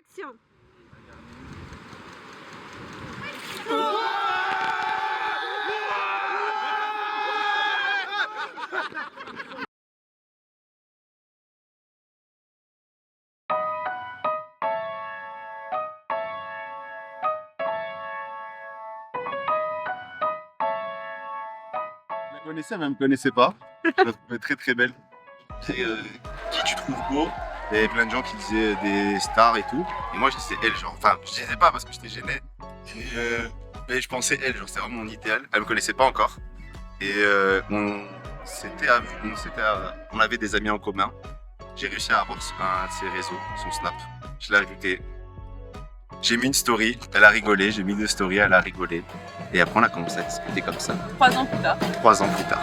Action. Je la connaissais, mais elle me connaissait pas. Je la trouvais très très belle. C'est qui tu trouves beau? Il y avait plein de gens qui disaient des stars et tout. Et moi je disais elle, genre. Enfin, je disais pas parce que j'étais gêné. Mais je pensais elle, genre c'était vraiment mon idéal. Elle me connaissait pas encore. Et on avait des amis en commun. J'ai réussi à avoir un de ses réseaux, son Snap. Je l'ai ajouté. J'ai mis une story, elle a rigolé, j'ai mis une story, elle a rigolé. Et après on a commencé à discuter comme ça. 3 ans plus tard. 3 ans plus tard.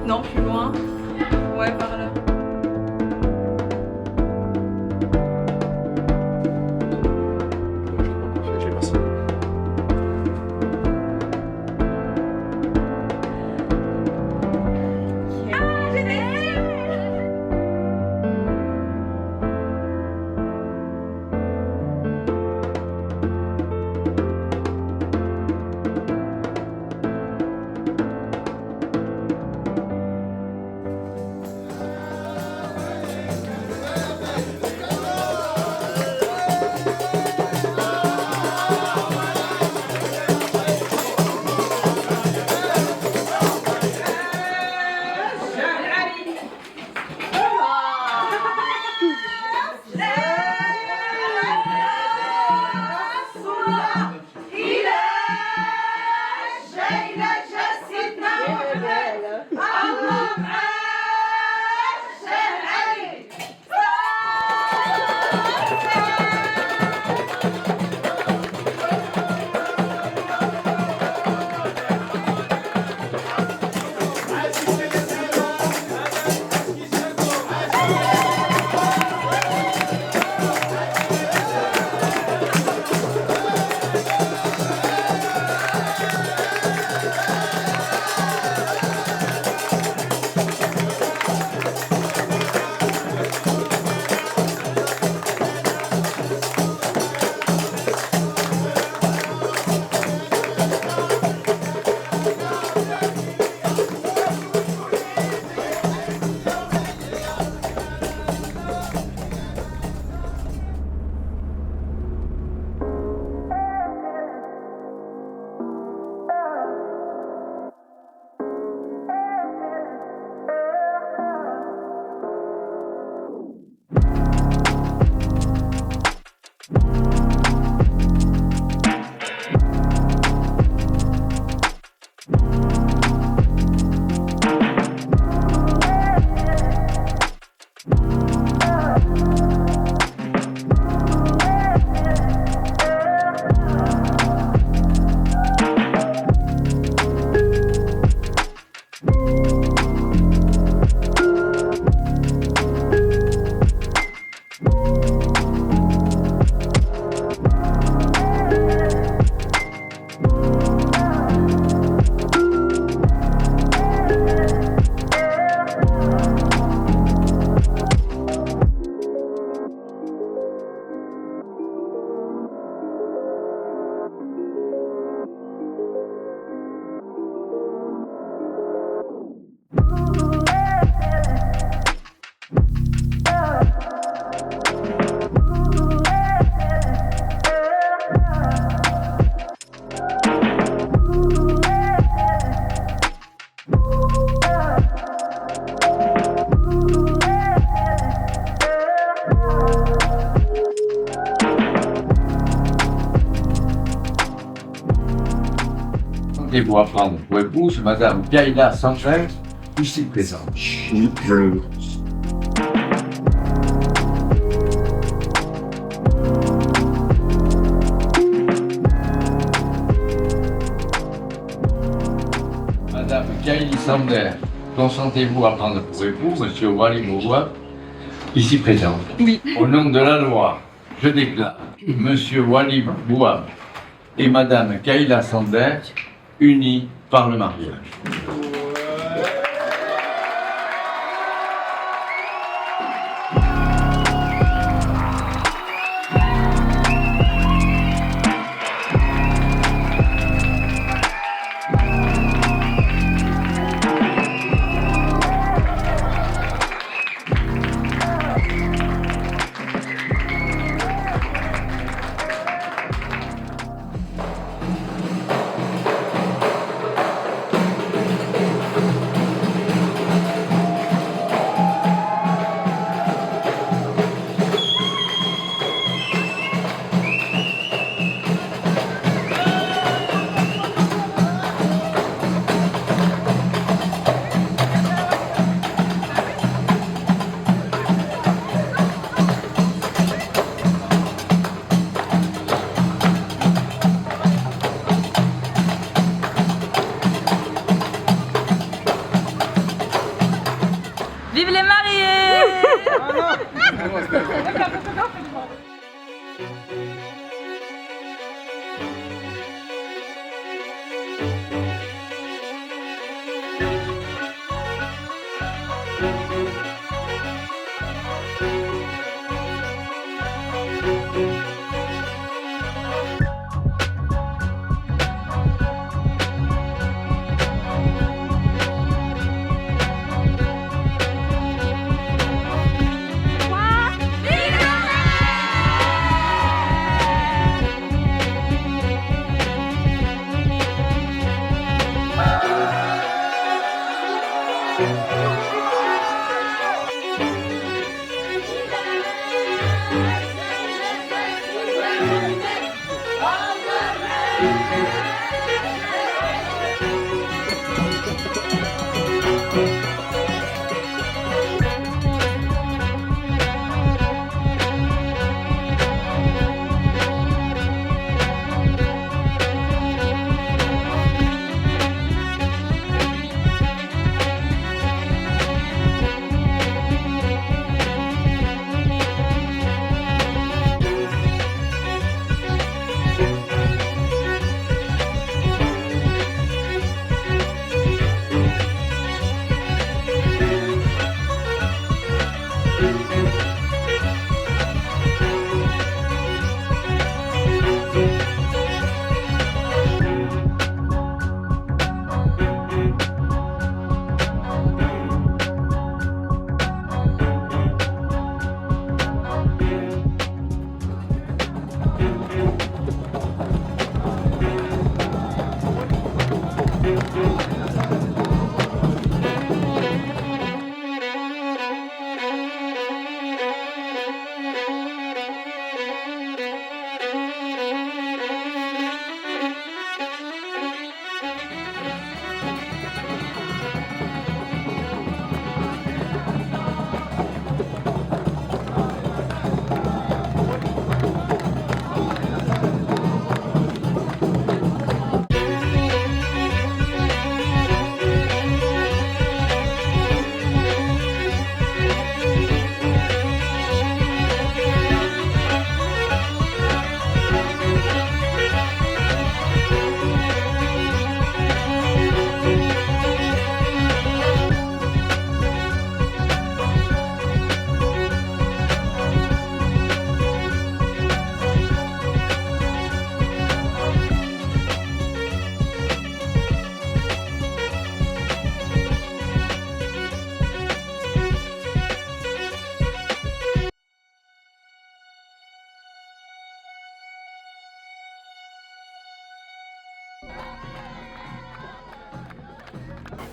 Non, plus loin. Ouais, par là. Je l'ai passé. Rendez-vous à prendre pour épouse Madame Gaïla Sanchez, ici présente. Oui, je Sander, consentez-vous à prendre pour époux Monsieur Wally Bouwab, ici présent? Oui. Au nom de la loi, je déclare Monsieur Wally Bouwab et Madame Kayla Sander unis par le mariage. Vive les mariés!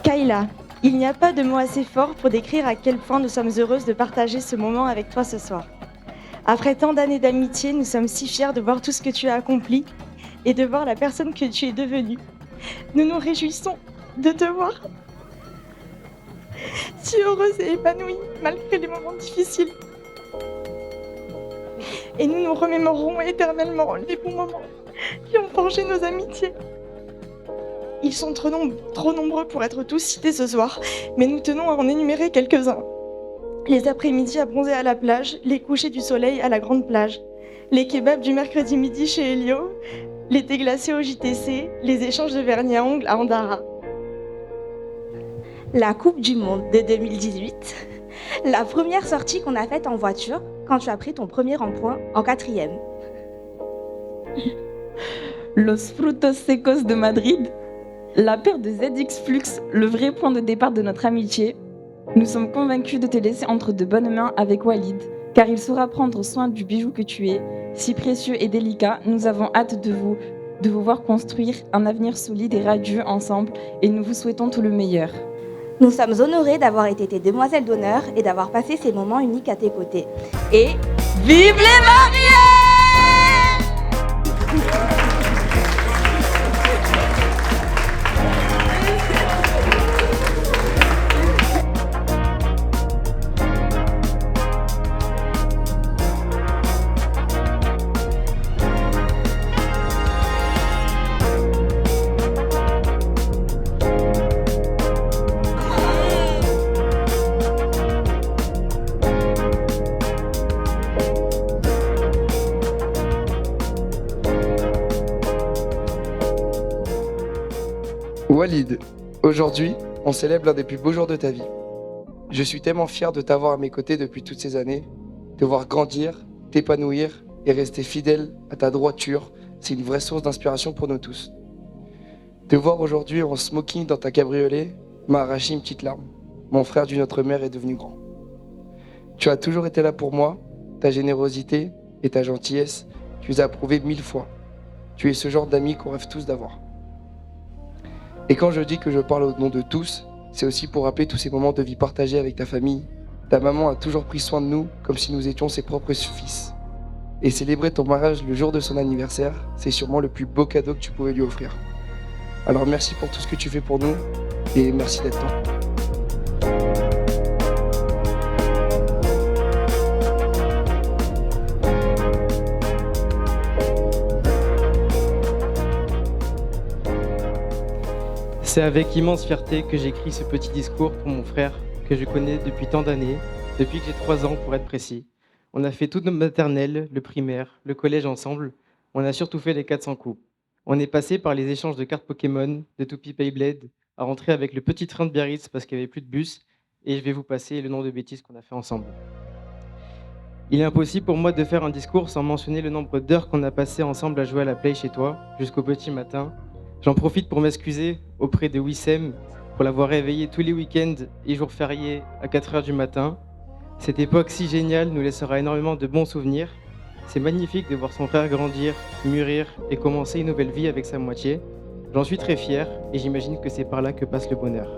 Kayla, il n'y a pas de mots assez forts pour décrire à quel point nous sommes heureuses de partager ce moment avec toi ce soir. Après tant d'années d'amitié, nous sommes si fiers de voir tout ce que tu as accompli et de voir la personne que tu es devenue. Nous nous réjouissons de te voir si heureuse et épanouie malgré les moments difficiles. Et nous nous remémorerons éternellement les bons moments qui ont forgé nos amitiés. Ils sont trop nombreux pour être tous cités ce soir, mais nous tenons à en énumérer quelques-uns. Les après-midi à bronzer à la plage, les couchers du soleil à la grande plage, les kebabs du mercredi midi chez Elio, les thés glacés au JTC, les échanges de vernis à ongles à Andara. La Coupe du Monde de 2018, la première sortie qu'on a faite en voiture quand tu as pris ton premier rond-point en 4e. Los Frutos Secos de Madrid, la paire de ZX Flux, le vrai point de départ de notre amitié. Nous sommes convaincus de te laisser entre de bonnes mains avec Walid, car il saura prendre soin du bijou que tu es. Si précieux et délicat, nous avons hâte de vous voir construire un avenir solide et radieux ensemble, et nous vous souhaitons tout le meilleur. Nous sommes honorés d'avoir été tes demoiselles d'honneur et d'avoir passé ces moments uniques à tes côtés. Et vive les mariés! Walid, aujourd'hui, on célèbre l'un des plus beaux jours de ta vie. Je suis tellement fier de t'avoir à mes côtés depuis toutes ces années, te voir grandir, t'épanouir et rester fidèle à ta droiture, c'est une vraie source d'inspiration pour nous tous. Te voir aujourd'hui en smoking dans ta cabriolet m'a arraché une petite larme. Mon frère d'une autre mère est devenu grand. Tu as toujours été là pour moi, ta générosité et ta gentillesse, tu les as prouvées 1000 fois. Tu es ce genre d'ami qu'on rêve tous d'avoir. Et quand je dis que je parle au nom de tous, c'est aussi pour rappeler tous ces moments de vie partagés avec ta famille. Ta maman a toujours pris soin de nous comme si nous étions ses propres fils. Et célébrer ton mariage le jour de son anniversaire, c'est sûrement le plus beau cadeau que tu pouvais lui offrir. Alors merci pour tout ce que tu fais pour nous et merci d'être toi. C'est avec immense fierté que j'écris ce petit discours pour mon frère que je connais depuis tant d'années, depuis que j'ai 3 ans pour être précis. On a fait toute notre maternelle, le primaire, le collège ensemble. On a surtout fait les 400 coups. On est passé par les échanges de cartes Pokémon, de toupies Beyblade, à rentrer avec le petit train de Biarritz parce qu'il n'y avait plus de bus, et je vais vous passer le nombre de bêtises qu'on a fait ensemble. Il est impossible pour moi de faire un discours sans mentionner le nombre d'heures qu'on a passé ensemble à jouer à la play chez toi, jusqu'au petit matin. J'en profite pour m'excuser auprès de Wissem pour l'avoir réveillé tous les week-ends et jours fériés à 4h du matin. Cette époque si géniale nous laissera énormément de bons souvenirs. C'est magnifique de voir son frère grandir, mûrir et commencer une nouvelle vie avec sa moitié. J'en suis très fier et j'imagine que c'est par là que passe le bonheur.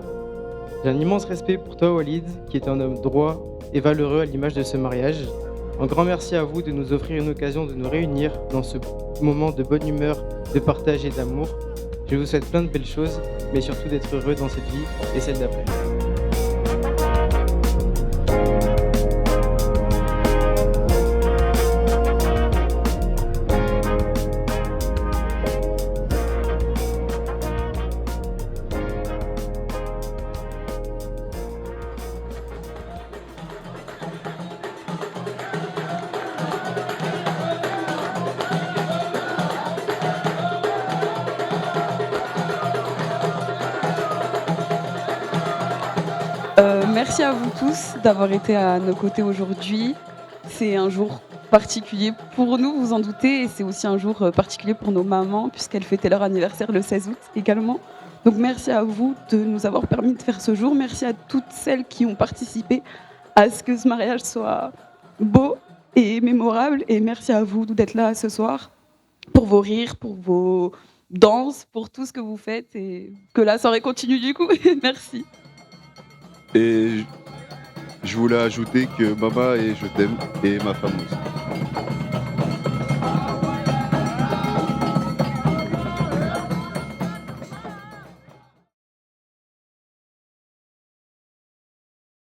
J'ai un immense respect pour toi Walid, qui est un homme droit et valeureux à l'image de ce mariage. Un grand merci à vous de nous offrir une occasion de nous réunir dans ce moment de bonne humeur, de partage et d'amour. Je vous souhaite plein de belles choses, mais surtout d'être heureux dans cette vie et celle d'après. Merci à vous tous d'avoir été à nos côtés aujourd'hui. C'est un jour particulier pour nous, vous en doutez, et c'est aussi un jour particulier pour nos mamans, puisqu'elles fêtaient leur anniversaire le 16 août également. Donc merci à vous de nous avoir permis de faire ce jour. Merci à toutes celles qui ont participé à ce que ce mariage soit beau et mémorable. Et merci à vous d'être là ce soir pour vos rires, pour vos danses, pour tout ce que vous faites, et que la soirée continue du coup. Merci. Et je voulais ajouter que maman et je t'aime et ma femme aussi.